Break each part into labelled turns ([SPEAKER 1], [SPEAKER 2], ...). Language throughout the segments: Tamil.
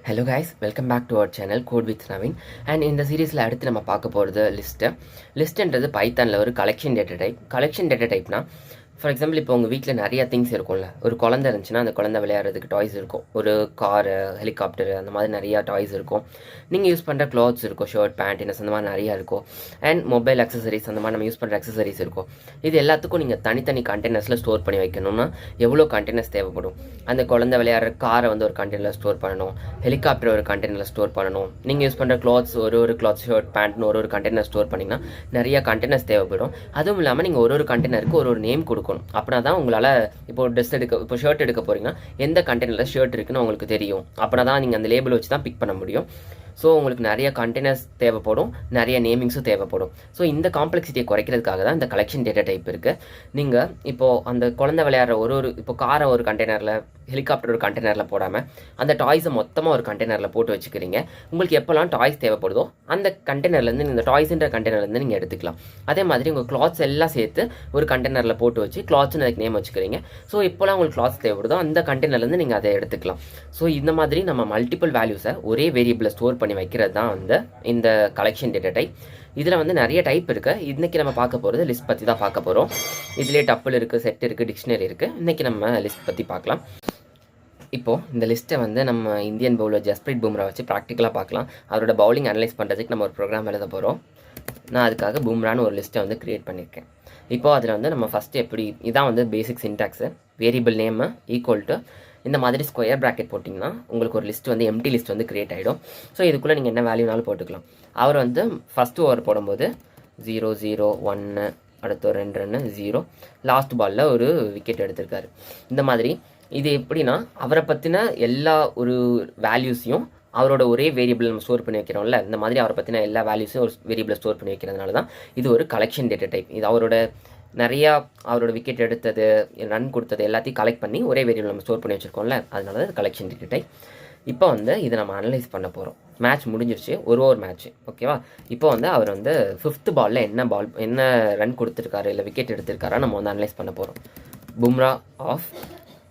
[SPEAKER 1] Hello guys, welcome back to our channel Code with Naveen. And in the series அடுத்து நம்ம பார்க்க போகிறது லிஸ்ட்ன்றது பைத்தானில் ஒரு கலெக்ஷன் டேட்டா டைப்னா ஃபார் எக்ஸாம்பிள் இப்போ உங்கள் வீட்டில் நிறையா திங்ஸ் இருக்கும்ல. ஒரு குழந்தை இருந்துச்சுன்னா அந்த குழந்தை விளையாடுறதுக்கு டாய்ஸ் இருக்கும். ஒரு காரு, ஹெலிகாப்டரு, அந்த மாதிரி நிறையா டாய்ஸ் இருக்கும். நீங்கள் யூஸ் பண்ணுற க்ளாத்ஸ் இருக்கும், ஷர்ட், பேண்ட், இந்த மாதிரி நிறையா இருக்கும். அண்ட் மொபைல் அக்சசரிஸ், அந்த மாதிரி நம்ம யூஸ் பண்ணுற அக்சசரிஸ் இருக்கும். இது எல்லாத்துக்கும் நீங்கள் தனித்தனி கண்டெய்னர்ஸில் ஸ்டோர் பண்ணி வைக்கணும்னா எவ்வளோ கண்டெய்னர்ஸ் தேவைப்படும்? அந்த குழந்தை விளையாடுற காரை வந்து ஒரு கண்டெய்னரில் ஸ்டோர் பண்ணணும், ஹெலிகாப்டர் ஒரு கண்டெய்னரில் ஸ்டோர் பண்ணணும். நீங்கள் யூஸ் பண்ணுற க்ளாத்ஸ் ஒரு கிளாத், ஷர்ட், பேண்ட்னு ஒரு கண்டெய்னர் ஸ்டோர் பண்ணிங்கன்னா நிறையா கண்டெய்னர்ஸ் தேவைப்படும். அதுவும் இல்லாமல் நீங்கள் ஒரு கண்டெய்னருக்கு ஒரு நேம் கொடுக்கணும். அப்படின்னா தான் உங்களால் இப்போ ஷர்ட் எடுக்க போகிறீங்கன்னா எந்த கண்டெய்னரில் ஷர்ட் இருக்குன்னு உங்களுக்கு தெரியும். அப்படின்னா தான் நீங்கள் அந்த லேபிள் வச்சு தான் பிக் பண்ண முடியும். ஸோ உங்களுக்கு நிறைய கண்டெய்னர்ஸ் தேவைப்படும், நிறைய நேமிங்ஸும் தேவைப்படும். ஸோ இந்த காம்ப்ளெக்சிட்டியை குறைக்கிறதுக்காக தான் இந்த கலெக்ஷன் டேட்டா டைப் இருக்குது. நீங்கள் இப்போது அந்த குழந்தை விளையாடுற இப்போ காரை ஒரு கண்டெய்னரில், ஹெலிகாப்டர் ஒரு கண்டெய்னரில் போடாமல் அந்த டாய்ஸை மொத்தமாக ஒரு கண்டெய்னரில் போட்டு வச்சுக்கிறீங்க. உங்களுக்கு எப்போல்லாம் டாய்ஸ் தேவைப்படுதோ அந்த கண்டெய்னர்லேருந்து, இந்த டாய்ஸ்ன்ற கண்டெய்னர்லேருந்து நீங்கள் எடுத்துக்கலாம். அதே மாதிரி உங்கள் கிளாத்ஸ் எல்லாம் சேர்த்து ஒரு கண்டெய்னரில் போட்டு வச்சு கிளாத்ஸ்னு அதுக்கு நேம் வச்சுக்கிறீங்க. ஸோ இப்போலாம் உங்களுக்கு கிளாத்ஸ் தேவைப்படுதோ அந்த கண்டெய்னர்லேருந்து நீங்கள் அதை எடுத்துக்கலாம். ஸோ இந்த மாதிரி நம்ம மல்டிபிள் வேல்யூஸை ஒரே வேரியபிளை ஸ்டோர் பண்ணி வைக்கிறது தான் இந்த கலெக்ஷன் டேட்டா டைப். இதில் வந்து நிறைய டைப் இருக்குது. இன்றைக்கி நம்ம பார்க்க போகிறது லிஸ்ட் பற்றி தான் பார்க்க போகிறோம். இதிலே டப்பிள் இருக்குது, செட் இருக்குது, டிக்ஷனரி இருக்குது. இன்றைக்கி நம்ம லிஸ்ட் பற்றி பார்க்கலாம். இப்போது இந்த லிஸ்ட்டை வந்து நம்ம இந்தியன் பவுலர் ஜஸ்பிரீத் பும்ரா வச்சு ப்ராக்டிக்கலாக பார்க்கலாம். அவரோட பவுலிங் அனலைஸ் பண்ணுறதுக்கு நம்ம ஒரு ப்ரோக்ராம் எழுத போகிறோம். நான் அதுக்காக பும்ரான்னு ஒரு லிஸ்ட்டை வந்து க்ரியேட் பண்ணியிருக்கேன். இப்போது அதில் வந்து நம்ம ஃபஸ்ட்டு இதான் வந்து basic syntax. Variable name equal to இந்த மாதிரி ஸ்கொயர் ப்ராக்கெட் போட்டிங்கன்னா உங்களுக்கு ஒரு லிஸ்ட் வந்து எம்டி லிஸ்ட் வந்து க்ரியேட் ஆகிடும். ஸோ இதுக்குள்ளே நீங்கள் என்ன வேல்யூனாலும் போட்டுக்கலாம். அவர் வந்து ஃபஸ்ட்டு ஓவர் போடும்போது 0 0 1, அடுத்து ஒரு 2 ரன்னு 0, லாஸ்ட் பாலில் ஒரு விக்கெட் எடுத்திருக்காரு. இந்த மாதிரி இது எப்படின்னா அவரை பற்றின எல்லா ஒரு வேல்யூஸையும் அவரோட ஒரே வேரியபிள் நம்ம ஸ்டோர் பண்ணி வைக்கிறோம்ல, இந்த மாதிரி அவரை பற்றின எல்லா வேல்யூஸையும் ஒரு வேரியபிளை ஸ்டோர் பண்ணி வைக்கிறதுனால தான் இது ஒரு கலெக்ஷன் டேட்டா டைப். இது அவரோட விக்கெட் எடுத்தது, ரன் கொடுத்தது எல்லாத்தையும் கலெக்ட் பண்ணி ஒரே வேரியபிள் நம்ம ஸ்டோர் பண்ணி வச்சுருக்கோம்ல, அதனால தான் கலெக்ஷன் டேட்டா டைப். இப்போ வந்து இதை நம்ம அனலைஸ் பண்ண போகிறோம். மேட்ச் முடிஞ்சிருச்சு, ஒரு மேட்ச், ஓகேவா? இப்போ வந்து அவர் வந்து 5th பாலில் என்ன ரன் கொடுத்துருக்காரு, இல்லை விக்கெட் எடுத்திருக்காரா நம்ம வந்து அனலைஸ் பண்ண போகிறோம். பும்ரா ஆஃப்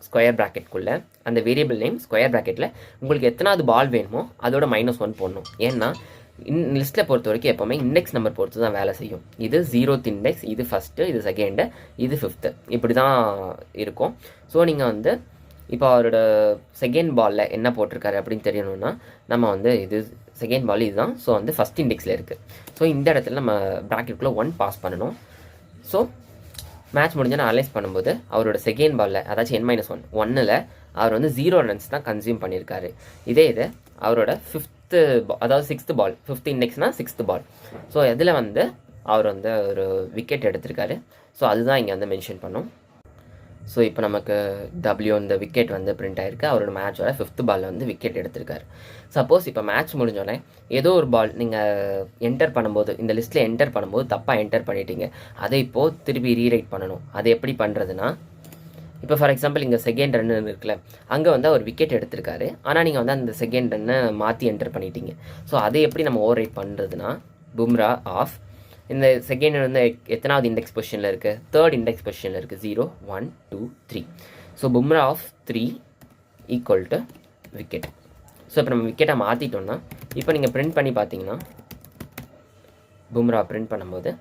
[SPEAKER 1] ஸ்கொயர் ப்ராக்கெட்குள்ளே அந்த வேரியபிள் நேம் ஸ்கொயர் ப்ராக்கெட்டில் உங்களுக்கு எத்தனாவது பால் வேணுமோ அதோட -1 போடணும். ஏன்னா லிஸ்ட்டில் பொறுத்த வரைக்கும் எப்போவுமே இண்டெக்ஸ் நம்பர் பொறுத்து தான் வேலை செய்யும். இது 0th இண்டெக்ஸ், இது ஃபஸ்ட்டு, இது செகண்டு, இது 5th, இப்படி தான் இருக்கும். ஸோ நீங்கள் வந்து இப்போ அவரோட செகண்ட் பாலில் என்ன போட்டிருக்காரு அப்படின்னு தெரியணும்னா நம்ம வந்து இது செகண்ட் பால் இதுதான். ஸோ வந்து ஃபஸ்ட் இண்டெக்ஸில் இருக்குது. ஸோ இந்த இடத்துல நம்ம ப்ராக்கெட்டுக்குள்ளே 1 பாஸ் பண்ணணும். ஸோ மேட்ச் முடிஞ்சு நான் அனலைஸ் பண்ணும்போது அவரோட செகண்ட் பாலில், அதாச்சும் N-1 1ல் அவர் வந்து 0 ரன்ஸ் தான் கன்சியூம் பண்ணியிருக்காரு. இது அவரோட 5th, அதாவது 6th பால், 5th இண்டெக்ஸ்னால் 6th பால். ஸோ இதில் வந்து அவர் வந்து ஒரு விக்கெட் எடுத்திருக்காரு. ஸோ அதுதான் இங்கே வந்து மென்ஷன் பண்ணோம். ஸோ இப்போ நமக்கு இந்த விக்கெட் வந்து பிரிண்ட் ஆகிருக்கு. அவரோட மேட்சோட 5th பாலில் வந்து விக்கெட் எடுத்திருக்காரு. சப்போஸ் இப்போ மேட்ச் முடிஞ்சோடனே ஏதோ ஒரு பால் நீங்கள் என்டர் பண்ணும்போது, இந்த லிஸ்ட்டில் என்டர் பண்ணும்போது தப்பாக என்டர் பண்ணிட்டீங்க, அதை இப்போது திருப்பி ரீரைட் பண்ணணும். அது எப்படி பண்ணுறதுன்னா, இப்போ ஃபார் எக்ஸாம்பிள் இங்கே செகண்ட் ரன்னு இருக்குல்ல, அங்கே வந்து அவர் விக்கெட் எடுத்திருக்காரு. ஆனால் நீங்கள் வந்து அந்த செகண்ட் ரன்னை மாற்றி என்டர் பண்ணிட்டீங்க. ஸோ அதை எப்படி நம்ம ஓவர் ரைட் பண்ணுறதுன்னா, பும்ரா ஆஃப் இந்த செகண்ட் வந்து எத்தனாவது இண்டெக்ஸ் பொசிஷனில் இருக்குது, 3rd இண்டெக்ஸ் பொசிஷனில் இருக்குது, 0 1 2 3. So Bumrah of 3 equal to wicket. So இப்போ நம்ம விக்கெட்டை மாற்றிட்டோம்னா இப்போ நீங்கள் பிரிண்ட் பண்ணி பார்த்தீங்கன்னா பும்ரா பிரிண்ட் பண்ணும்போது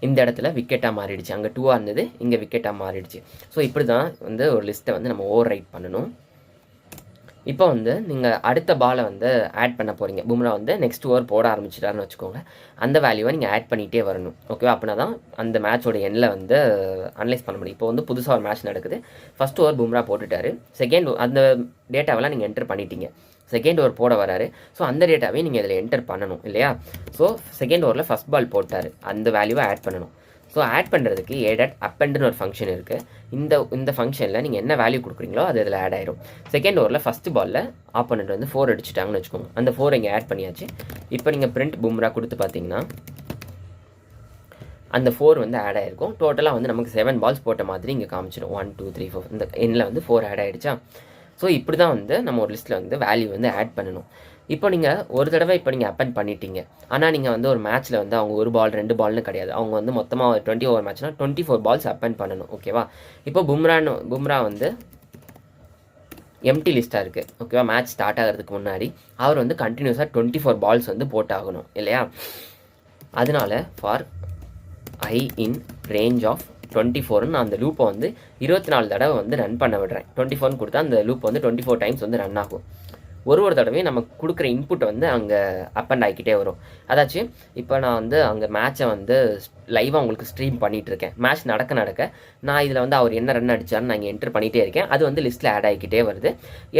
[SPEAKER 1] இந்த இடத்துல விக்கெட்டாக மாறிடுச்சு. அங்கே 2ஆக இருந்தது, இங்கே விக்கெட்டாக மாறிடுச்சு. ஸோ இப்படி தான் வந்து ஒரு லிஸ்ட்டை வந்து நம்ம ஓவர் ரைட் பண்ணணும். இப்போ வந்து நீங்கள் அடுத்த பாலை வந்து ஆட் பண்ண போகிறீங்க. பும்ரா வந்து நெக்ஸ்ட் ஓவர் போட ஆரம்பிச்சிட்டாருன்னு வச்சுக்கோங்க. அந்த வேல்யூவை நீங்கள் ஆட் பண்ணிகிட்டே வரணும், ஓகேவா? அப்படின்னா தான் அந்த மேட்சோட எண்ணில் வந்து அனலைஸ் பண்ண முடியும். இப்போ வந்து புதுசாக ஒரு மேட்ச் நடக்குது. ஃபஸ்ட் ஓவர் பும்ரா போட்டுட்டாரு, அந்த டேட்டாவெல்லாம் நீங்கள் என்டர் பண்ணிட்டீங்க. செகண்ட் ஓவர் போட வராரு. ஸோ அந்த டேட்டாவே நீங்கள் இதில் என்டர் பண்ணணும் இல்லையா? ஸோ செகண்ட் ஓவரில் ஃபஸ்ட் பால் போட்டார், அந்த வேல்யூவை ஆட் பண்ணணும். ஸோ ஆட் பண்ணுறதுக்கு appendன்னு ஒரு ஃபங்க்ஷன் இருக்குது. இந்த ஃபங்க்ஷனில் நீங்கள் என்ன வேல்யூ கொடுக்குறீங்களோ அது இதில் ஆட் ஆயிரும். செகண்ட் ஓவரில் ஃபஸ்ட் பாலில் ஆப்போனண்ட் வந்து 4 அடிச்சிட்டாங்கன்னு வச்சுக்கோங்க. அந்த 4 இங்கே ஆட் பண்ணியாச்சு. இப்போ நீங்கள் பிரிண்ட் பும்ரா கொடுத்து பார்த்தீங்கன்னா அந்த 4 வந்து ஆட் ஆகிருக்கும். டோட்டலாக வந்து நமக்கு 7 பால்ஸ் போட்ட மாதிரி இங்கே காமிச்சிடும். 1 2 3 4 இந்த எண்ணில் வந்து 4 ஆட் ஆகிடுச்சா? ஸோ இப்படி தான் வந்து நம்ம ஒரு லிஸ்ட்டில் வந்து வேல்யூ வந்து ஆட் பண்ணணும். இப்போ நீங்கள் ஒரு தடவை அப்பெண்ட் பண்ணிட்டீங்க. ஆனால் நீங்கள் வந்து ஒரு மேட்ச்சில் வந்து அவங்க 1 பால் 2 பால்னு கிடையாது. அவங்க வந்து மொத்தமாக 20 ஓவர் மேட்ச்னா 24 பால்ஸ் அப்பெண்ட் பண்ணணும், ஓகேவா? இப்போ பும்ரா வந்து எம்டி லிஸ்ட்டாக இருக்குது. ஓகேவா, மேட்ச் ஸ்டார்ட் ஆகிறதுக்கு முன்னாடி அவர் வந்து கண்டினியூஸாக 24 பால்ஸ் வந்து போட்டாகணும் இல்லையா. அதனால for i in range of 24ன்னு நான் அந்த லூப்பை வந்து 24 தடவை வந்து ரன் பண்ண விடுறேன். 24ன்னு கொடுத்தா அந்த லூப் வந்து 24 டைம்ஸ் வந்து ரன் ஆகும். ஒரு தடவையும் நம்ம கொடுக்குற இன்புட்டை வந்து அங்கே அப் அண்ட் ஆகிக்கிட்டே வரும். அதாச்சும் இப்போ நான் வந்து அங்கே மேட்சை வந்து லைவாக உங்களுக்கு ஸ்ட்ரீம் பண்ணிகிட்ருக்கேன். மேட்ச் நடக்க நான் இதில் வந்து அவர் என்ன ரன் அடித்தார்னு நான் இங்கே என்டர் பண்ணிகிட்டே இருக்கேன். அது வந்து லிஸ்ட்டில் ஆட் ஆகிக்கிட்டே வருது.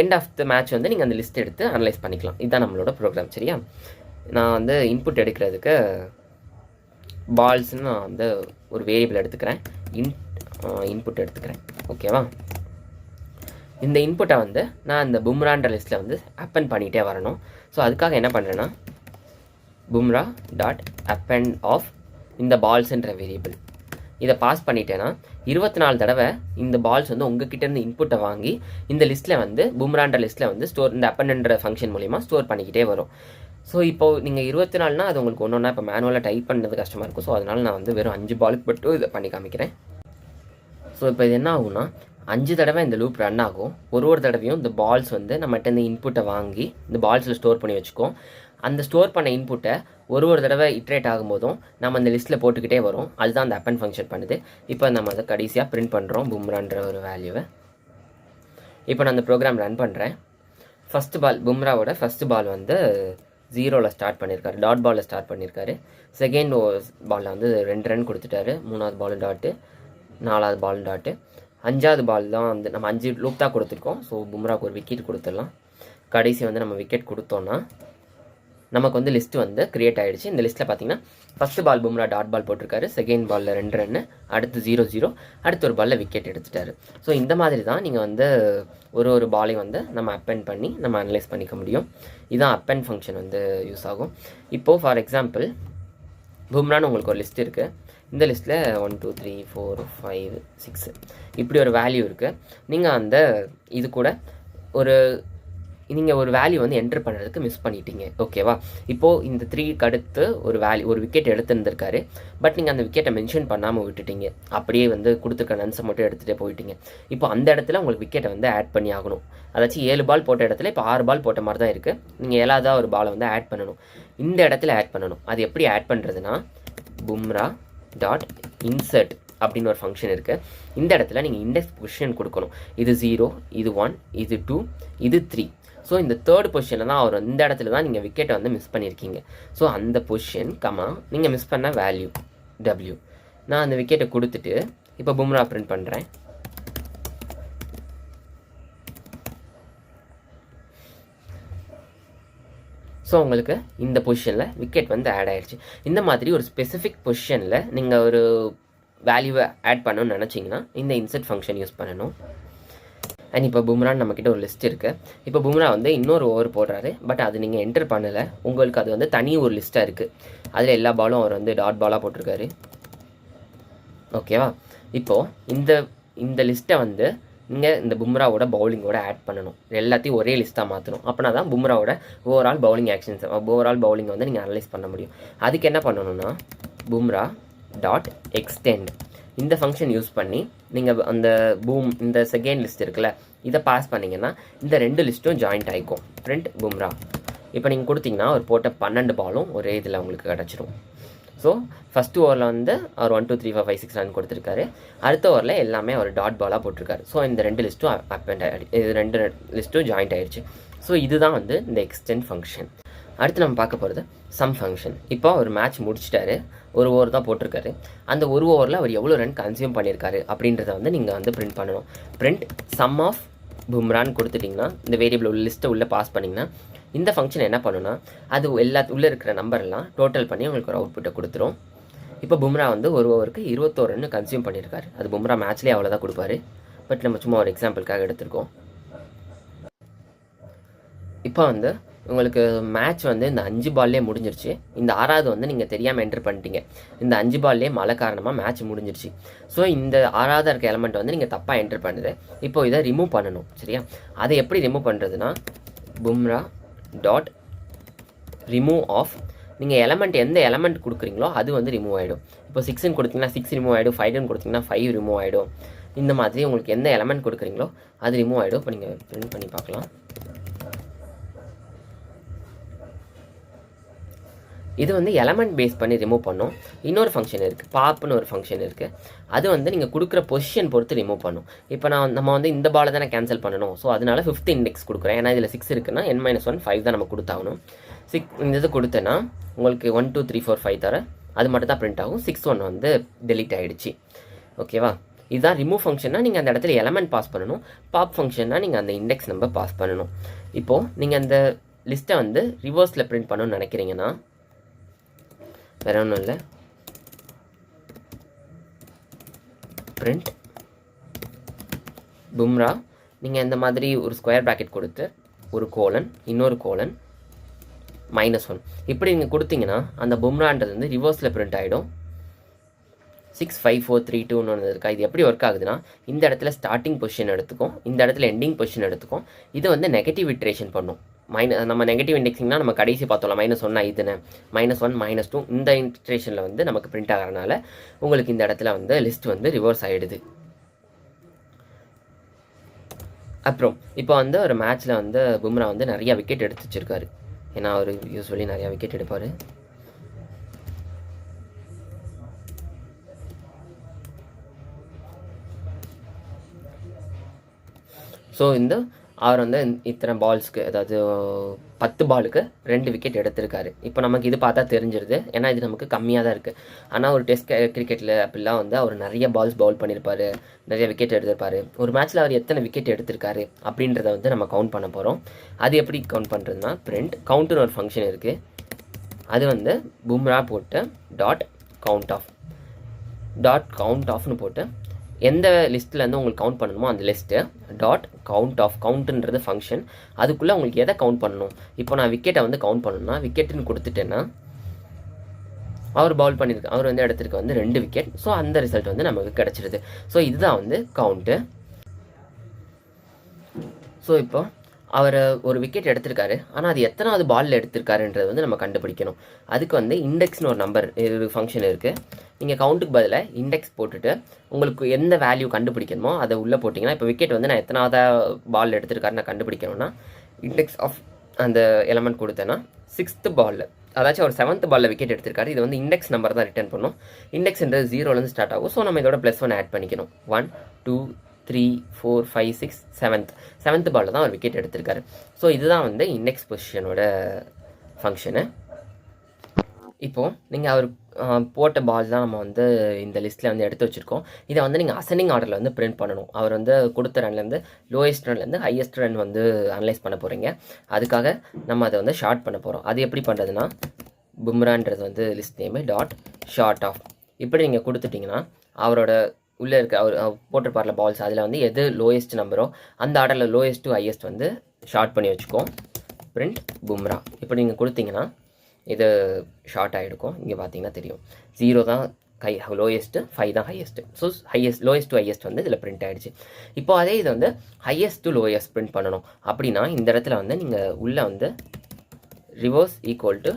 [SPEAKER 1] எண்ட் ஆஃப் த மேட்ச் வந்து நீங்கள் அந்த லிஸ்ட் எடுத்து அனலைஸ் பண்ணிக்கலாம். இதுதான் நம்மளோட ப்ரோக்ராம். சரியா, நான் வந்து இன்புட் எடுக்கிறதுக்கு பால்ஸ்ன்னு நான் வந்து ஒரு வேரியபிள் எடுத்துக்கிறேன். இன்புட் எடுத்துக்கிறேன். ஓகேவா, இந்த இன்புட்டை வந்து நான் இந்த பும்ரான்ற லிஸ்ட்டில் வந்து அப்பெண்ட் பண்ணிகிட்டே வரணும். ஸோ அதுக்காக என்ன பண்ணுறேன்னா பும்ரா டாட் அப்பெண்ட் ஆஃப் இந்த பால்ஸ்ன்ற வேரியபிள் இதை பாஸ் பண்ணிட்டேன்னா 24 தடவை இந்த பால்ஸ் வந்து உங்ககிட்டேருந்து இன்புட்டை வாங்கி இந்த லிஸ்ட்டில் வந்து பும்ரான்ற லிஸ்ட்டில் வந்து ஸ்டோர் இந்த அப்பெண்ட்ன்ற ஃபங்க்ஷன் மூலிமா ஸ்டோர் பண்ணிக்கிட்டே வரும். ஸோ இப்போது நீங்கள் 24னா அது உங்களுக்கு ஒன்று இப்போ மேனுவலாக டைப் பண்ணுறது கஷ்டமாக இருக்கும். ஸோ அதனால் நான் வந்து வெறும் 5 பாலுக்கு மட்டும் இதை பண்ணி காமிக்கிறேன். ஸோ இப்போ இது என்ன ஆகும்னா 5 தடவை இந்த லூப் ரன் ஆகும். ஒரு தடவையும் இந்த பால்ஸ் வந்து நம்மகிட்ட இந்த இன்புட்டை வாங்கி இந்த பால்ஸில் ஸ்டோர் பண்ணி வச்சுக்கோம். அந்த ஸ்டோர் பண்ண இன்புட்டை ஒரு தடவை இட்ரேட் ஆகும்போதும் நம்ம அந்த லிஸ்ட்டில் போட்டுக்கிட்டே வரும். அதுதான் அந்த அப்பெண்ட் ஃபங்க்ஷன் பண்ணுது. இப்போ நம்ம அதை கடைசியாக பிரிண்ட் பண்ணுறோம் பும்ரான்ற ஒரு வேல்யூவை. இப்போ நான் அந்த ப்ரோக்ராம் ரன் பண்ணுறேன். ஃபஸ்ட்டு பால் பும்ராவோட ஃபஸ்ட்டு பால் வந்து 0ல் ஸ்டார்ட் பண்ணியிருக்காரு, டாட் பாலில் ஸ்டார்ட் பண்ணியிருக்காரு. செகண்ட் பாலில் வந்து 2 ரன் கொடுத்துட்டாரு. 3வது பால் டாட்டு, 4வது பால் டாட்டு, 5வது பால் தான் வந்து நம்ம 5 லூப் தான் கொடுத்துருக்கோம். ஸோ பும்ராவுக்கு ஒரு விக்கெட் கொடுத்துடலாம். கடைசி வந்து நம்ம விக்கெட் கொடுத்தோன்னா நமக்கு வந்து லிஸ்ட்டு வந்து க்ரியேட் ஆகிடுச்சு. இந்த லிஸ்ட்டில் பார்த்தீங்கன்னா ஃபஸ்ட்டு பால் பும்ரா டாட் பால் போட்டிருக்காரு, செகண்ட் பாலில் 2 ரன்னு, அடுத்து 0-0, அடுத்த ஒரு பாலில் விக்கெட் எடுத்துட்டாரு. ஸோ இந்த மாதிரி தான் நீங்கள் வந்து ஒரு பாலையும் வந்து நம்ம அப்பெண்ட் பண்ணி நம்ம அனலைஸ் பண்ணிக்க முடியும். இதுதான் அப்பெண்ட் ஃபங்க்ஷன் வந்து யூஸ் ஆகும். இப்போது ஃபார் எக்ஸாம்பிள் பும்ரான்னு உங்களுக்கு ஒரு லிஸ்ட் இருக்குது. இந்த லிஸ்ட்டில் 1 2 3 4 5 6 இப்படி ஒரு வேல்யூ இருக்குது. நீங்கள் அந்த இது கூட நீங்கள் ஒரு வேல்யூ வந்து என்ட்ரு பண்ணுறதுக்கு மிஸ் பண்ணிட்டீங்க. ஓகேவா, இப்போது இந்த 3க்கு அடுத்து ஒரு விக்கெட் எடுத்துருந்துருக்காரு. பட் நீங்கள் அந்த விக்கெட்டை மென்ஷன் பண்ணாமல் விட்டுட்டீங்க. அப்படியே வந்து கொடுத்துருக்க நன்ஸை மட்டும் எடுத்துகிட்டே போயிட்டீங்க. இப்போ அந்த இடத்துல உங்களுக்கு விக்கெட்டை வந்து ஆட் பண்ணி ஆகணும். அதாச்சும் 7 பால் போட்ட இடத்துல இப்போ 6 பால் போட்ட மாதிரி தான் இருக்குது. நீங்கள் 7வது ஒரு பாலை வந்து ஆட் பண்ணணும். இந்த இடத்துல ஆட் பண்ணணும். அது எப்படி ஆட் பண்ணுறதுனா பும்ரா டாட் இன்சர்ட் அப்படின்னு ஒரு ஃபங்க்ஷன் இருக்குது. இந்த இடத்துல நீங்கள் இண்டெக்ஸ் பொசிஷன் கொடுக்கணும். இது 0, இது 1, இது 2, இது 3. ஸோ இந்த தேர்ட் பொசிஷனில் தான் அவர் இந்த இடத்துல தான் நீங்கள் விக்கெட்டை வந்து மிஸ் பண்ணியிருக்கீங்க. ஸோ அந்த பொசிஷன் நீங்கள் மிஸ் பண்ண வேல்யூ W. நான் அந்த விக்கெட்டை கொடுத்துட்டு இப்போ பும்ரா பிரிண்ட் பண்ணுறேன். ஸோ உங்களுக்கு இந்த பொசிஷனில் விக்கெட் வந்து ஆட் ஆகிடுச்சு. இந்த மாதிரி ஒரு ஸ்பெசிஃபிக் பொசிஷனில் நீங்கள் ஒரு வேல்யூவை ஆட் பண்ணணும்னு நினச்சிங்கன்னா இந்த இன்சர்ட் ஃபங்க்ஷன் யூஸ் பண்ணணும். அண்ட் இப்போ பும்ரான்னு நம்மக்கிட்ட ஒரு லிஸ்ட் இருக்குது. இப்போ பும்ரா வந்து இன்னொரு ஓவர் போடுறாரு. பட் அது நீங்கள் என்டர் பண்ணலை. உங்களுக்கு அது வந்து தனி ஒரு லிஸ்ட்டாக இருக்குது. அதில் எல்லா பாலும் அவர் வந்து டாட் பாலாக போட்டிருக்காரு. ஓகேவா, இப்போது இந்த லிஸ்ட்டை வந்து நீங்கள் இந்த பும்ராவோட பவுலிங்கோட ஆட் பண்ணணும். எல்லாத்தையும் ஒரே லிஸ்ட்டாக மாற்றணும். அப்படின்னா தான் பும்ராவோட ஓவரால் பவுலிங் ஆக்ஷன்ஸ் ஓவரால் பவுலிங்கை வந்து நீங்கள் அனலைஸ் பண்ண முடியும். அதுக்கு என்ன பண்ணணும்னா பும்ரா டாட் எக்ஸ்டெண்ட் இந்த ஃபங்க்ஷன் யூஸ் பண்ணி நீங்கள் அந்த இந்த செகண்ட் லிஸ்ட் இருக்குல்ல இதை பாஸ் பண்ணிங்கன்னா இந்த 2 லிஸ்ட்டும் ஜாயிண்ட் ஆகிக்கும். பிரிண்ட் பும்ரா இப்போ நீங்கள் கொடுத்தீங்கன்னா அவர் போட்ட 12 பாலும் ஒரே இதில் உங்களுக்கு கிடச்சிரும். ஸோ ஃபஸ்ட்டு ஓவரில் வந்து அவர் 1 2 3 4 5 6 ரன் கொடுத்துருக்காரு. அடுத்த ஓவரில் எல்லாமே அவர் டாட் பாலாக போட்டிருக்காரு. ஸோ இந்த 2 லிஸ்ட்டும் அப்பெண்ட் ஆகிடுச்சு. இது 2 லிஸ்ட்டும் ஜாயிண்ட் ஆகிடுச்சு. ஸோ இதுதான் வந்து இந்த எக்ஸ்டெண்ட் ஃபங்க்ஷன். அடுத்து நம்ம பார்க்க போகிறது சம் ஃபங்க்ஷன். இப்போ ஒரு மேட்ச் முடிச்சிட்டாரு. ஒரு ஓவர் தான் போட்டிருக்காரு. அந்த ஒரு ஓவரில் அவர் எவ்வளோ ரன் கன்சியூம் பண்ணியிருக்காரு அப்படின்றத வந்து நீங்கள் வந்து பிரிண்ட் பண்ணணும். பிரிண்ட் சம் ஆஃப் பும்ரான்னு கொடுத்துட்டிங்கன்னா இந்த வேரியபிள் உள்ள லிஸ்ட்டை உள்ளே பாஸ் பண்ணிங்கன்னா இந்த ஃபங்க்ஷன் என்ன பண்ணுன்னா அது உள்ளே இருக்கிற நம்பர்லாம் டோட்டல் பண்ணி உங்களுக்கு ஒரு அவுட்புட்டை கொடுத்துரும். இப்போ பும்ரா வந்து ஒரு ஓவருக்கு 21 ரன் கன்சியூம் பண்ணியிருக்காரு. அது பும்ரா மேட்ச்லேயே அவ்வளோதான் கொடுப்பாரு. பட் நம்ம சும்மா ஒரு எக்ஸாம்பிளுக்காக எடுத்திருக்கோம். இப்போ வந்து உங்களுக்கு மேட்ச் வந்து இந்த 5 பால்லே முடிஞ்சிருச்சு. இந்த 6வது வந்து நீங்கள் தெரியாமல் என்டர் பண்ணிட்டீங்க. இந்த 5 பால்லே மழை காரணமாக மேட்ச் முடிஞ்சிருச்சு. ஸோ இந்த 6வது இருக்க எலமெண்ட் வந்து நீங்கள் தப்பாக என்டர் பண்ணுது. இப்போ இதை ரிமூவ் பண்ணணும். சரியா, அதை எப்படி ரிமூவ் பண்ணுறதுனா பும்ரா டாட் ரிமூவ் ஆஃப் நீங்கள் எந்த எலமெண்ட் கொடுக்குறீங்களோ அது வந்து ரிமூவ் ஆகிடும். இப்போ 6ன்னு கொடுத்தீங்கன்னா 6 ரிமூவ் ஆகிடும். 5ன்னு கொடுத்தீங்கன்னா 5 ரிமூவ் ஆகிடும். இந்த மாதிரி உங்களுக்கு எந்த எலமெண்ட் கொடுக்குறீங்களோ அது ரிமூவ் ஆகிடும். இப்போ நீங்கள் பிரிண்ட் பண்ணி பார்க்கலாம். இது வந்து எலமெண்ட் பேஸ் பண்ணி ரிமூவ் பண்ணும். இன்னொரு ஃபங்க்ஷன் இருக்குது, பாப்னு ஒரு ஃபங்க்ஷன் இருக்குது. அது வந்து நீங்கள் கொடுக்குற பொசிஷன் பொறுத்து ரிமூவ் பண்ணும். இப்போ நம்ம வந்து இந்த பாலை தானே கேன்சல் பண்ணணும். ஸோ அதனால 5th இண்டெக்ஸ் கொடுக்குறேன். ஏன்னா இதில் 6 இருக்குன்னா n-1 5 தான் நம்ம கொடுத்தாகணும். 6 இந்த இது கொடுத்தேன்னா உங்களுக்கு 1 2 3 4 5 தர அது மட்டும் தான் பிரிண்ட் ஆகும். 6 1 வந்து டெலீட் ஆகிடுச்சு. ஓகேவா? இதுதான் ரிமூவ் ஃபங்க்ஷன்னா நீங்கள் அந்த இடத்துல எலமெண்ட் பாஸ் பண்ணணும். பாப் ஃபங்க்ஷன்னா நீங்கள் அந்த இண்டெக்ஸ் நம்பர் பாஸ் பண்ணணும். இப்போது நீங்கள் அந்த லிஸ்ட்டை வந்து ரிவர்ஸில் பிரிண்ட் பண்ணணும்னு நினைக்கிறீங்கன்னா வேற ஒன்றும் இல்லை, பிரிண்ட் பும்ரா. நீங்கள் இந்த மாதிரி ஒரு ஸ்கொயர் ப்ராக்கெட் கொடுத்து ஒரு கோலன், இன்னொரு கோலன், -1 இப்படி நீங்கள் கொடுத்தீங்கன்னா அந்த பும்ரான்றது வந்து ரிவர்ஸில் பிரிண்ட் ஆகிடும். 6 5 4 3 2 ஒன்று இருக்கா. இது எப்படி ஒர்க் ஆகுதுன்னா, இந்த இடத்துல ஸ்டார்டிங் பொசிஷன் எடுத்துக்கும், இந்த இடத்துல எண்டிங் பொசிஷன் எடுத்துக்கும். இது வந்து நெகட்டிவ் இட்ரேஷன் பண்ணும். நம்ம நெகட்டிவ் இண்டெக்ஸிங்னா நம்ம கடைசி பார்த்தோம்ல -1 இதுன்னு, -1 -2 இந்த இன்ட்ரேஷனில் வந்து நமக்கு பிரிண்ட் ஆகிறதுனால உங்களுக்கு இந்த இடத்துல வந்து லிஸ்ட் வந்து ரிவர்ஸ் ஆகிடுது. அப்புறம் இப்போ வந்து ஒரு மேட்ச்சில் வந்து பும்ரா வந்து நிறையா விக்கெட் எடுத்து வச்சிருக்காரு. ஏன்னா அவர் யூஸ்வலி நிறையா விக்கெட் எடுப்பார். ஸோ அவர் வந்து இத்தனை பால்ஸ்க்கு, அதாவது 10 பாலுக்கு 2 விக்கெட் எடுத்திருக்காரு. இப்போ நமக்கு இது பார்த்தா தெரிஞ்சிருது, ஏன்னா இது நமக்கு கம்மியாக தான் இருக்குது. ஆனால் ஒரு டெஸ்ட் கிரிக்கெட்டில் அப்படிலாம் வந்து அவர் நிறைய பால்ஸ் பவுல் பண்ணியிருப்பார், நிறைய விக்கெட் எடுத்திருப்பார். ஒரு மேட்ச்சில் அவர் எத்தனை விக்கெட் எடுத்திருக்காரு அப்படின்றத வந்து நம்ம கவுண்ட் பண்ண போகிறோம். அது எப்படி கவுண்ட் பண்ணுறதுனா, பிரிண்ட் கவுண்ட்டுன்னு ஒரு ஃபங்க்ஷன் இருக்குது. அது வந்து பும்ரா போட்டு டாட் கவுண்ட் ஆஃப்னு போட்டு எந்த லிஸ்ட்லேருந்து உங்களுக்கு கவுண்ட் பண்ணணுமோ அந்த லிஸ்ட்டு கவுண்ட்ன்றது ஃபங்க்ஷன். அதுக்குள்ளே உங்களுக்கு எதை கவுண்ட் பண்ணணும். இப்போ நான் விக்கெட்டை வந்து கவுண்ட் பண்ணணும்னா விக்கெட்டுன்னு கொடுத்துட்டேன்னா அவர் பவுல் பண்ணியிருக்க, அவர் வந்து எடுத்திருக்க வந்து 2 விக்கெட். ஸோ அந்த ரிசல்ட் வந்து நமக்கு கிடச்சிருது. ஸோ இதுதான் வந்து கவுண்ட்டு. ஸோ இப்போ அவர் ஒரு விக்கெட் எடுத்திருக்காரு, ஆனால் அது எத்தனாவது பாலில் எடுத்திருக்காருன்றது வந்து நம்ம கண்டுபிடிக்கணும். அதுக்கு வந்து இண்டெக்ஸ்னு ஒரு நம்பர் ஒரு ஃபங்க்ஷன் இருக்குது. நீங்கள் கவுண்ட்டுக்கு பதிலாக இண்டெக்ஸ் போட்டுட்டு உங்களுக்கு எந்த வேல்யூ கண்டுபிடிக்கணுமோ அதை உள்ளே போட்டிங்கன்னா, இப்போ விக்கெட் வந்து நான் எத்தனாவது பால் எடுத்திருக்காரு நான் கண்டுபிடிக்கணும்னா இண்டெக்ஸ் ஆஃப் அந்த எலமெண்ட் கொடுத்தேன்னா 6th பாலில், அதாச்சும் ஒரு 7th பாலில் விக்கெட் எடுத்திருக்காரு. இது வந்து இண்டெக்ஸ் நம்பர் தான் ரிட்டர்ன் பண்ணும். இண்டெக்ஸ்ன்றது 0லேருந்து ஸ்டார்ட் ஆகும். ஸோ நம்ம இதோட +1 ஆட் பண்ணிக்கணும். 1 2 3 4 5 6 7th பாலில் தான் ஒரு விக்கெட் எடுத்திருக்காரு. ஸோ இதுதான் வந்து இண்டெக்ஸ் பொசிஷனோட ஃபங்க்ஷனு. இப்போது நீங்கள் அவர் போட்ட பால் தான் நம்ம வந்து இந்த லிஸ்ட்டில் வந்து எடுத்து வச்சுருக்கோம். இதை வந்து நீங்கள் அசெண்டிங் ஆர்டரில் வந்து பிரிண்ட் பண்ணணும். அவர் வந்து கொடுத்த ரன்லேருந்து லோயஸ்ட் ரன்லேருந்து ஹையஸ்ட் ரன் வந்து அனலைஸ் பண்ண போகிறீங்க. அதுக்காக நம்ம அதை வந்து ஷார்ட் பண்ண போகிறோம். அது எப்படி பண்ணுறதுன்னா, பும்ரான்றது வந்து லிஸ்ட் நேமு .ஷார்ட் ஆஃப் இப்படி நீங்கள் கொடுத்துட்டிங்கன்னா அவரோட உள்ளே இருக்க அவர் போட்டிருப்பார்ல பால்ஸ், அதில் வந்து எது லோயஸ்ட் நம்பரோ அந்த ஆர்டரில் லோயஸ்ட் டு ஹையஸ்ட் வந்து ஷார்ட் பண்ணி வச்சுக்கோம். பிரிண்ட் பும்ரா இப்படி நீங்கள் கொடுத்தீங்கன்னா இது ஷார்ட் ஆகிருக்கும். இங்கே பார்த்தீங்கன்னா தெரியும் 0 தான் லோயஸ்ட்டு, 5 தான் highest. So lowest to highest வந்து இதில் பிரிண்ட் ஆகிடுச்சு. இப்போ அதே இது வந்து ஹையஸ்ட் டு லோயஸ்ட் பிரிண்ட் பண்ணணும் அப்படின்னா இந்த இடத்துல வந்து நீங்கள் உள்ளே வந்து ரிவர்ஸ் ஈக்குவல் டு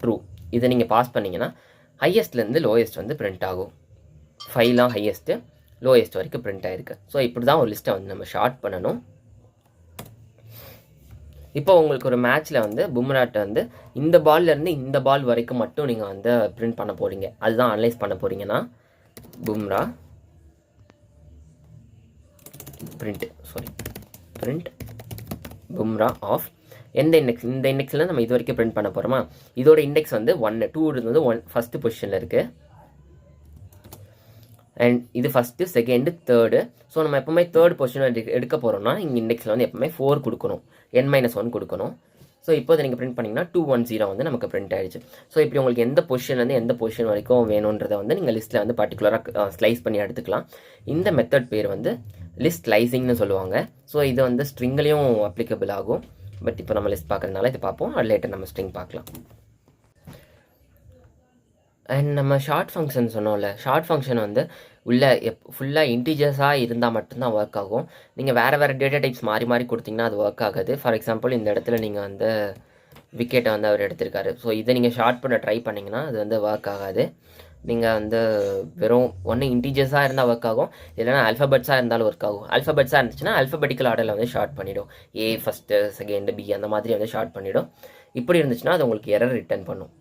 [SPEAKER 1] ட்ரூ இதை நீங்கள் பாஸ் பண்ணிங்கன்னா ஹையஸ்ட்லேருந்து லோயஸ்ட் வந்து பிரிண்ட் ஆகும். 5 ஹையஸ்ட்டு, லோயஸ்ட் வரைக்கும் பிரிண்ட் ஆகிருக்கு. ஸோ இப்படி தான் ஒரு லிஸ்ட்டை வந்து நம்ம ஷார்ட் பண்ணணும். இப்போ உங்களுக்கு ஒரு மேட்ச்சில் வந்து பும்ராட்ட வந்து இந்த பால்லேருந்து இந்த பால் வரைக்கும் மட்டும் நீங்கள் வந்து பிரிண்ட் பண்ண போகிறீங்க. அதுதான் அனலைஸ் பண்ண போகிறீங்கன்னா பும்ரா பிரிண்ட் பும்ரா ஆஃப் எந்த இண்டெக்ஸ், இந்த இண்டெக்ஸில் நம்ம இது வரைக்கும் பிரிண்ட் பண்ண போகிறோமா, இதோட இண்டெக்ஸ் வந்து 1 2 வந்து 1 ஃபஸ்ட்டு பொசிஷனில் இருக்குது. அண்ட் இது ஃபஸ்ட்டு, செகண்டு, தேர்டு. ஸோ நம்ம எப்போவுமே தேர்ட் பொசிஷன் எடுக்க போகிறோம்னா இங்கே இண்டெக்ஸில் வந்து எப்போவுமே 4 கொடுக்கணும், n-1 கொடுக்கணும். ஸோ இப்போ இதை நீங்கள் பிரிண்ட் பண்ணிங்கன்னா 210 வந்து நமக்கு பிரிண்ட் ஆகிடுச்சு. ஸோ இப்படி உங்களுக்கு எந்த பொசிஷன்லேருந்து எந்த பொசிஷன் வரைக்கும் வேணுன்றதை வந்து நீங்கள் லிஸ்ட்டில் வந்து பர்டிகுலராக ஸ்லைஸ் பண்ணி எடுத்துக்கலாம். இந்த மெத்தட் பேர் வந்து லிஸ்ட் ஸ்லைசிங்னு சொல்லுவாங்க. ஸோ இது வந்து ஸ்ட்ரிங்லேயும் அப்ளிகபிள் ஆகும். பட் இப்போ நம்ம லிஸ்ட் பார்க்குறதுனால இது பார்ப்போம், அது லேட்டர் நம்ம ஸ்ட்ரிங் பார்க்கலாம். அண்ட் நம்ம ஷார்ட் ஃபங்க்ஷன் சொன்னோம்ல, ஷார்ட் ஃபங்க்ஷன் வந்து உள்ள ஃபுல்லாக இன்டீஜர்ஸாக இருந்தால் மட்டும்தான் ஒர்க் ஆகும். நீங்கள் வேறு டேட்டா டைப்ஸ் மாறி மாறி கொடுத்தீங்கன்னா அது ஒர்க் ஆகாது. ஃபார் எக்ஸாம்பிள் இந்த இடத்துல நீங்கள் வந்து விக்கெட்டை வந்து அவர் எடுத்திருக்காரு. ஸோ இதை நீங்கள் ஷார்ட் பண்ண ட்ரை பண்ணிங்கன்னா அது வந்து ஒர்க் ஆகாது. நீங்கள் வந்து வெறும் ஒன்று இன்டீஜர்ஸாக இருந்தால் ஒர்க் ஆகும், இல்லைனா ஆல்ஃபபெட்ஸாக இருந்தாலும் ஒர்க் ஆகும். ஆல்ஃபபெட்ஸாக இருந்துச்சுன்னா ஆல்ஃபபெட்டிக்கல் ஆர்டரில் வந்து ஷார்ட் பண்ணிவிடும். A ஃபஸ்ட்டு, செகண்ட், B அந்த மாதிரி வந்து ஷார்ட் பண்ணிவிடும். இப்படி இருந்துச்சுன்னா அது உங்களுக்கு எரர் ரிட்டர்ன் பண்ணும்.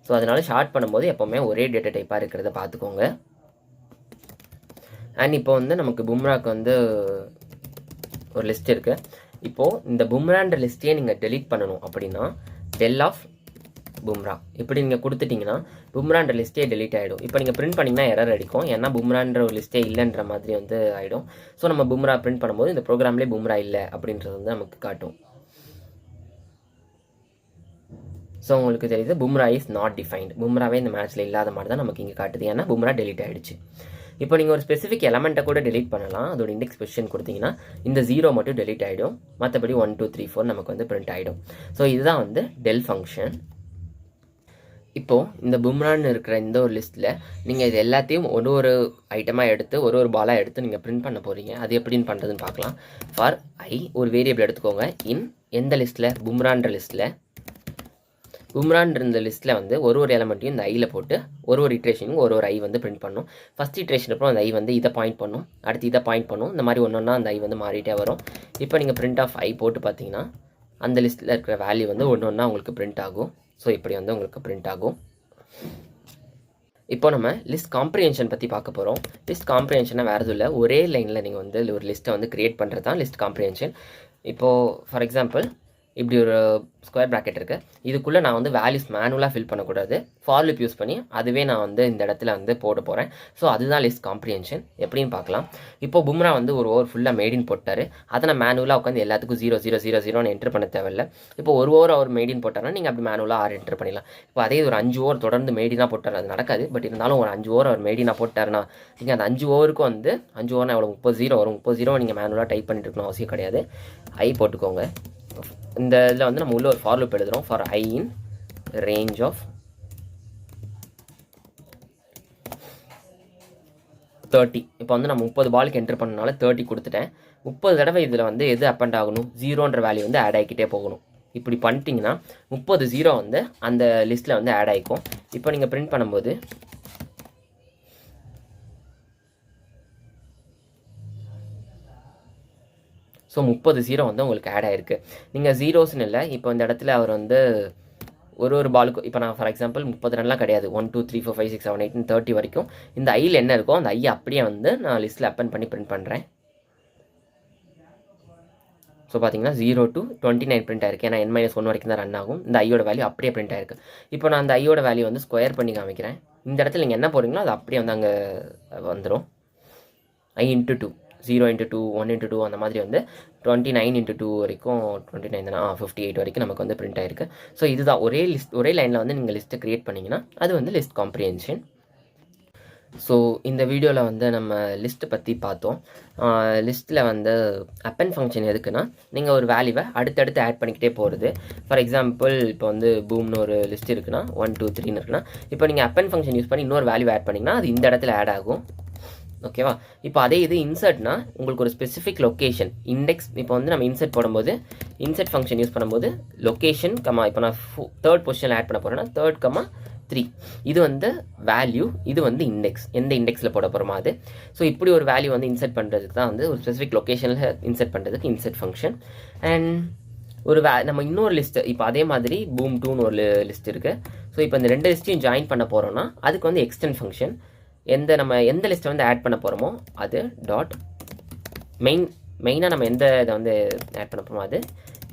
[SPEAKER 1] ஸோ அதனால் ஷார்ட் பண்ணும்போது எப்போவுமே ஒரே டேட்டா டைப்பாக இருக்கிறத பார்த்துக்கோங்க. அண்ட் இப்போ வந்து நமக்கு பும்ராக்கு வந்து ஒரு லிஸ்ட் இருக்குது. இப்போது இந்த பும்ரான்ற லிஸ்ட்டையே நீங்கள் டெலீட் பண்ணணும் அப்படின்னா டெல் ஆஃப் பும்ரா இப்படி நீங்கள் கொடுத்துட்டிங்கன்னா பும்ரான்ற லிஸ்ட்டே டெலீட் ஆகிடும். இப்போ நீங்கள் பிரிண்ட் பண்ணிங்கன்னா எரர் அடிக்கும், ஏன்னா பும்ரான்ற ஒரு லிஸ்ட்டே இல்லைன்ற மாதிரி வந்து ஆகிடும். ஸோ நம்ம பும்ரா பிரிண்ட் பண்ணும்போது இந்த ப்ரோக்ராம்லேயே பும்ரா இல்லை அப்படின்றது வந்து நமக்கு காட்டும். ஸோ உங்களுக்கு தெரியுது பும்ரா இஸ் நாட் டிஃபைன்ட். பும்ராவே இந்த மேட்ச்சில் இல்லாத மாதிரி தான் நமக்கு இங்கே காட்டுது, ஏன்னா பும்ரா டெலீட் ஆகிடுச்சு. இப்போ நீங்கள் ஒரு ஸ்பெசிஃபிக் எலமெண்ட்டை கூட டெலீட் பண்ணலாம். அதோட இண்டெக்ஸ் பொசிஷன் கொடுத்தீங்கன்னா இந்த 0 மட்டும் டெலீட் ஆகிடும், மற்றபடி 1 2 3 4 நமக்கு வந்து பிரிண்ட் ஆகிடும். ஸோ இதுதான் வந்து டெல் ஃபங்க்ஷன். இப்போது இந்த பும்ரான்னு இருக்கிற இந்த ஒரு லிஸ்ட்டில் நீங்கள் இது எல்லாத்தையும் ஒரு ஐட்டமாக எடுத்து ஒரு பாலாக எடுத்து நீங்கள் பிரிண்ட் பண்ண போகிறீங்க. அது எப்படின்னு பண்ணுறதுன்னு பார்க்கலாம். ஃபார் ஐ ஒரு வேரியபிள் எடுத்துக்கோங்க. எந்த லிஸ்ட்டில்? பும்ரான்ற லிஸ்ட்டில். பும்ரான்ற இந்த லிஸ்ட்டில் வந்து ஒரு எலமெண்ட்டையும் இந்த ஐயில் போட்டு ஒரு இட்ரேஷனும் ஒரு ஐ வந்து பிரிண்ட் பண்ணும். ஃபஸ்ட் இட்ரேஷன் அப்புறம் அந்த ஐ வந்து இதை பாயிண்ட் பண்ணும், அடுத்து இதை பாயிண்ட் பண்ணும். இந்த மாதிரி ஒன்று ஒன்றா அந்த ஐ வந்து மாறிட்டே வரும். இப்போ நீங்கள் பிரிண்ட் ஆஃப் ஐ போட்டு பார்த்தீங்கன்னா அந்த லிஸ்ட்டில் இருக்கிற வேல்யூ வந்து ஒன்று ஒன்றா உங்களுக்கு பிரிண்ட் ஆகும். ஸோ இப்படி வந்து உங்களுக்கு பிரிண்ட் ஆகும். இப்போ நம்ம லிஸ்ட் காம்ப்ரிஹென்ஷன் பற்றி பார்க்க போகிறோம். லிஸ்ட் காம்ப்ரிஹென்ஷனாக வேறு எதுவும் இல்லை, ஒரே லைனில் நீங்கள் வந்து ஒரு லிஸ்ட்டை வந்து க்ரியேட் பண்ணுறது தான் லிஸ்ட் காம்ப்ரிஹென்ஷன். இப்போது ஃபார் எக்ஸாம்பிள் இப்படி ஒரு ஸ்கொயர் ப்ராக்கெட் இருக்குது. இதுக்குள்ளே நான் வந்து வேல்யூஸ் மேனுவலாக ஃபில் பண்ணக்கூடாது, ஃபார் லூப் யூஸ் பண்ணி அதுவே நான் வந்து இந்த இடத்துல வந்து போட போகிறேன். ஸோ அதுதான் லிஸ்ட் காம்ப்ரிஹென்ஷன். எப்படின்னு பார்க்கலாம். இப்போ பும்ரா வந்து ஒரு ஓவர் ஃபுல்லாக மேடின் போட்டார். அதை நான் மேனுவலாக உட்காந்து எல்லாத்துக்கும் 0 0 0 0ன்னு என்ட்ரு பண்ண தேவையில்லை. இப்போ ஒரு ஓவர் அவர் மேடின் போட்டார்னா நீங்கள் அப்படி மேனுவலாக 6 என்ட்ரு பண்ணிடலாம். இப்போ அதே ஒரு 5 ஓவர் தொடர்ந்து மேடினாக போட்டார், அது நடக்காது. பட் இருந்தாலும் ஒரு 5 ஓவர் அவர் மேடினாக போட்டார்னா நீங்கள் அந்த 5 ஓவருக்கும் வந்து 5 ஓவர்னா எவ்வளோ 30 0 வரும். 30 0 நீங்கள் மேனுவலாக டைப் பண்ணிட்டு இருக்கணும் அவசியம் கிடையாது. ஐ போட்டுக்கோங்க. இந்த இதில் வந்து நம்ம உள்ள ஒரு ஃபார் லூப் எழுதுகிறோம். For i in range of 30. இப்போ வந்து நான் 30 பாலுக்கு என்ட்ரு பண்ணனால 30 கொடுத்துட்டேன். 30 தடவை இதில் வந்து எது அப்பண்ட் ஆகணும்? 0ன்ற வேல்யூ வந்து ஆட் ஆகிக்கிட்டே போகணும். இப்படி பண்ணிட்டீங்கன்னா 30 0 வந்து அந்த லிஸ்ட்டில் வந்து ஆட் ஆகிக்கும். இப்போ நீங்கள் பிரிண்ட் பண்ணும்போது ஸோ 30 0 வந்து உங்களுக்கு ஆட் ஆகிருக்கு. நீங்கள் ஜீரோஸ்ன்னு இல்லை, இப்போ இந்த இடத்துல அவர் வந்து ஒரு பாலுக்கு இப்போ நான் ஃபார் எக்ஸாம்பிள் 30 ரன்லாம் கிடையாது, 1 2 3 4 5 6 7 8 30 வரைக்கும் இந்த ஐயில் என்ன இருக்கோ அந்த ஐயை அப்படியே வந்து நான் லிஸ்ட்டில் அப்பன் பண்ணி பிரிண்ட் பண்ணுறேன். ஸோ பார்த்தீங்கன்னா 0 to 29 பிரிண்ட் ஆயிருக்கு, ஏன்னா n-1 வரைக்கும் தான் ரன் ஆகும். இந்த ஐயோட வேல்யூ அப்படியே பிரிண்ட் ஆயிருக்கு. இப்போ நான் அந்த ஐயோட வேல்யூ வந்து ஸ்கொயர் பண்ணி காமிக்கிறேன். இந்த இடத்துல நீங்கள் என்ன போடுறீங்களோ அது அப்படியே வந்து அங்கே வந்துடும். I into 2 0 into 2 1 into 2 அந்த மாதிரி வந்து 29 into 2 வரைக்கும் 29 தானே 58 வரைக்கும் நமக்கு வந்து பிரிண்ட் ஆயிருக்கு. ஸோ இதுதான் ஒரே லைனில் வந்து நீங்கள் லிஸ்ட்டை க்ரியேட் பண்ணிங்கன்னா அது வந்து லிஸ்ட் காம்ப்ரிஹென்ஷன். ஸோ இந்த வீடியோவில் வந்து நம்ம லிஸ்ட்டு பற்றி பார்த்தோம். லிஸ்ட்டில் வந்து அப்பன் ஃபங்க்ஷன் எதுக்குன்னா நீங்கள் ஒரு வேல்யூவை அடுத்தடுத்து ஆட் பண்ணிக்கிட்டே போகிறது. ஃபார் எக்ஸாம்பிள் இப்போ வந்து பூம்னு ஒரு லிஸ்ட் இருக்குன்னா 1 2 3ன்னு இருக்குன்னா இப்போ நீங்கள் அப்பன் ஃபங்க்ஷன் யூஸ் பண்ணி இன்னொரு வேல்யூ ஆட் பண்ணிங்கன்னா அது இந்த இடத்துல ஆட் ஆகும். ஓகேவா? இப்போ அதே இது இன்சர்ட்னா உங்களுக்கு ஒரு ஸ்பெசிஃபிக் லொக்கேஷன் இண்டெக்ஸ். இப்போ வந்து நம்ம இன்சர்ட் போடும்போது இன்சர்ட் ஃபங்க்ஷன் யூஸ் பண்ணும்போது லொக்கேஷன் கமா இப்போ நான் 3rd பொசிஷனில் ஆட் பண்ண போகிறேன்னா 3rd 3 இது வந்து வேல்யூ, இது வந்து இண்டெக்ஸ், எந்த இண்டெக்ஸில் போட போகிறோமா அது. ஸோ இப்படி ஒரு வேல்யூ வந்து இன்சர்ட் பண்ணுறதுக்கு தான் வந்து ஒரு ஸ்பெசிஃபிக் லொக்கேஷனில் இன்சர்ட் பண்ணுறதுக்கு இன்சர்ட் ஃபங்க்ஷன். அண்ட் ஒரு நம்ம இன்னொரு லிஸ்ட்டு இப்போ அதே மாதிரி பூம் 2ன்னு ஒரு லிஸ்ட் இருக்குது. ஸோ இப்போ இந்த 2 லிஸ்ட்டையும் ஜாயின் பண்ண போகிறோன்னா அதுக்கு வந்து எக்ஸ்டெண்ட் ஃபங்க்ஷன். நம்ம எந்த லிஸ்ட்டை வந்து ஆட் பண்ண போகிறோமோ அது டாட் மெயினாக நம்ம எந்த இதை வந்து ஆட் பண்ண போகிறோமோ அது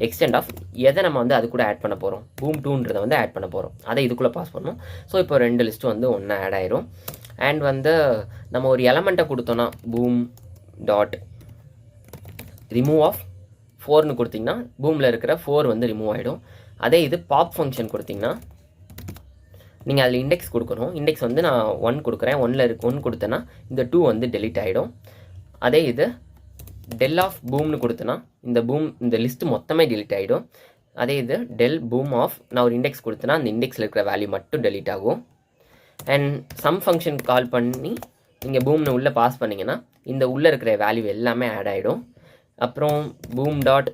[SPEAKER 1] எக்ஸ்டெண்ட் ஆஃப் எதை நம்ம வந்து அது கூட ஆட் பண்ண போகிறோம், பூம் 2ன்றதை வந்து ஆட் பண்ண போகிறோம், அதை இதுக்குள்ளே பாஸ் பண்ணணும். ஸோ இப்போ 2 லிஸ்ட்டும் வந்து ஒன்றா ஆட் ஆயிரும். அண்ட் வந்து நம்ம ஒரு எலமெண்ட்டை கொடுத்தோன்னா பூம் டாட் ரிமூவ் ஆஃப் 4ன்னு கொடுத்திங்கன்னா பூமில் இருக்கிற 4 வந்து ரிமூவ் ஆகிடும். அதே இது பாப் ஃபங்க்ஷன் கொடுத்திங்கன்னா நீங்கள் அதில் இண்டெக்ஸ் கொடுக்கணும். இண்டெக்ஸ் வந்து நான் 1 கொடுக்குறேன், 1 கொடுத்தேன்னா இந்த 2 வந்து டெலிட் ஆகிடும். அதே இது டெல் ஆஃப் பூம்னு கொடுத்தேன்னா இந்த லிஸ்ட்டு மொத்தமே டெலிட் ஆகிடும். அதே இது டெல் பூம் ஆஃப் நான் ஒரு இண்டெக்ஸ் கொடுத்தேன்னா அந்த இண்டெக்ஸில் இருக்கிற வேல்யூ மட்டும் டெலிட் ஆகும். அண்ட் சம் ஃபங்க்ஷன் கால் பண்ணி நீங்கள் பூம்னு உள்ளே பாஸ் பண்ணிங்கன்னா இந்த உள்ளே இருக்கிற வேல்யூ எல்லாமே ஆட் ஆகிடும். அப்புறம் பூம் டாட்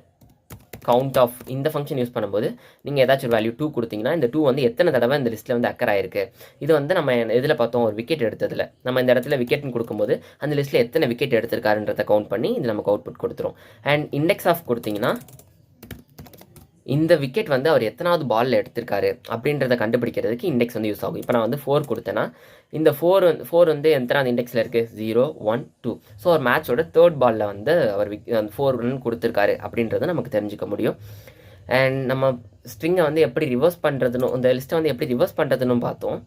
[SPEAKER 1] கவுண்ட் ஆஃப் இந்த ஃபங்க்ஷன் யூஸ் பண்ணும்போது நீங்கள் ஏதாச்சும் ஒரு வேல்யூ 2 கொடுத்தீங்கன்னா இந்த 2 வந்து எத்தனை தடவை இந்த லிஸ்ட்டில் வந்து அக்கர் ஆயிருக்கு. இது வந்து நம்ம இதில் பார்த்தோம் ஒரு விக்கெட் எடுத்ததில் நம்ம இந்த இடத்துல விக்கெட்னு கொடுக்கும்போது அந்த லிஸ்ட்டில் எத்தனை விக்கெட் எடுத்திருக்காருன்றதை கவுண்ட் பண்ணி இது நமக்கு அவுட்புட் கொடுத்துரும். அண்ட் இண்டெக்ஸ் ஆஃப் கொடுத்தீங்கன்னா இந்த விக்கெட் வந்து அவர் எத்தனாவது பாலில் எடுத்திருக்காரு அப்படின்றத கண்டுபிடிக்கிறதுக்கு இண்டெக்ஸ் வந்து யூஸ் ஆகும். இப்போ நான் வந்து 4 கொடுத்தேன்னா இந்த 4 வந்து எத்தனாவது இண்டெக்ஸில் இருக்குது 0 1 2. ஸோ ஒரு மேட்சோட 3rd பாலில் வந்து அவர் 4 ரன் கொடுத்துருக்காரு அப்படின்றத நமக்கு தெரிஞ்சுக்க முடியும். அண்ட் நம்ம ஸ்ட்ரிங்கை வந்து எப்படி ரிவர்ஸ் பண்ணுறதுன்னு இந்த லிஸ்ட்டை வந்து எப்படி ரிவர்ஸ் பண்ணுறதுன்னு பார்த்தோம்.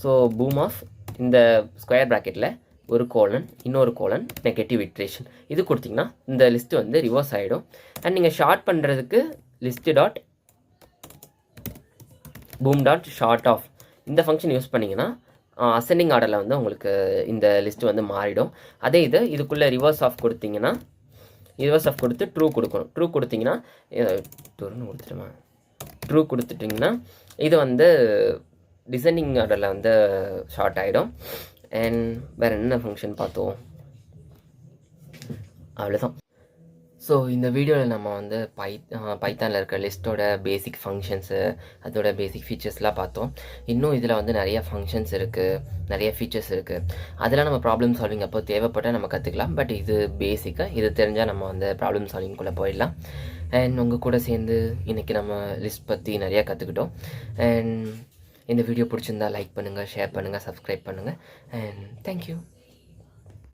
[SPEAKER 1] ஸோ பூம் ஆஃப் இந்த ஸ்கொயர் ப்ராக்கெட்டில் ஒரு கோலன் இன்னொரு கோலன் நெகட்டிவ் இட்ரேஷன் இது கொடுத்தீங்கன்னா இந்த லிஸ்ட்டு வந்து ரிவர்ஸ் ஆகிடும். அண்ட் நீங்கள் ஷார்ட் பண்ணுறதுக்கு லிஸ்ட்டு டாட் பூம் டாட் ஷார்ட் ஆஃப் இந்த ஃபங்க்ஷன் யூஸ் பண்ணிங்கன்னா அசெண்டிங் ஆர்டரில் வந்து உங்களுக்கு இந்த லிஸ்ட்டு வந்து மாறிடும். அதே இதுக்குள்ளே ரிவர்ஸ் ஆஃப் கொடுத்தீங்கன்னா ரிவர்ஸ் ஆஃப் கொடுத்து ட்ரூ கொடுக்கணும். ட்ரூ கொடுத்தீங்கன்னா ட்ரூ கொடுத்துட்டிங்கன்னா இது வந்து டிசெண்டிங் ஆர்டரில் வந்து ஷார்ட் ஆகிடும். அண்ட் வேறு என்ன ஃபங்க்ஷன் பார்த்தோம், அவ்வளோதான். ஸோ இந்த வீடியோவில் நம்ம வந்து பைத்தானில் இருக்கிற லிஸ்ட்டோட பேசிக் ஃபங்க்ஷன்ஸு அதோட பேசிக் ஃபீச்சர்ஸ்லாம் பார்த்தோம். இன்னும் இதில் வந்து நிறைய ஃபங்க்ஷன்ஸ் இருக்குது, நிறைய ஃபீச்சர்ஸ் இருக்குது. அதெல்லாம் நம்ம ப்ராப்ளம் சால்விங் அப்போ தேவைப்பட்டால் நம்ம கற்றுக்கலாம். பட் இது பேசிக்காக இது தெரிஞ்சால் நம்ம வந்து ப்ராப்ளம் சால்விங்குள்ளே போயிடலாம். அண்ட் உங்கள் கூட சேர்ந்து இன்றைக்கி நம்ம லிஸ்ட் பற்றி நிறையா கற்றுக்கிட்டோம். அண்ட் இந்த வீடியோ பிடிச்சிருந்தா லைக் பண்ணுங்கள், ஷேர் பண்ணுங்கள், சப்ஸ்கிரைப் பண்ணுங்கள். And thank you.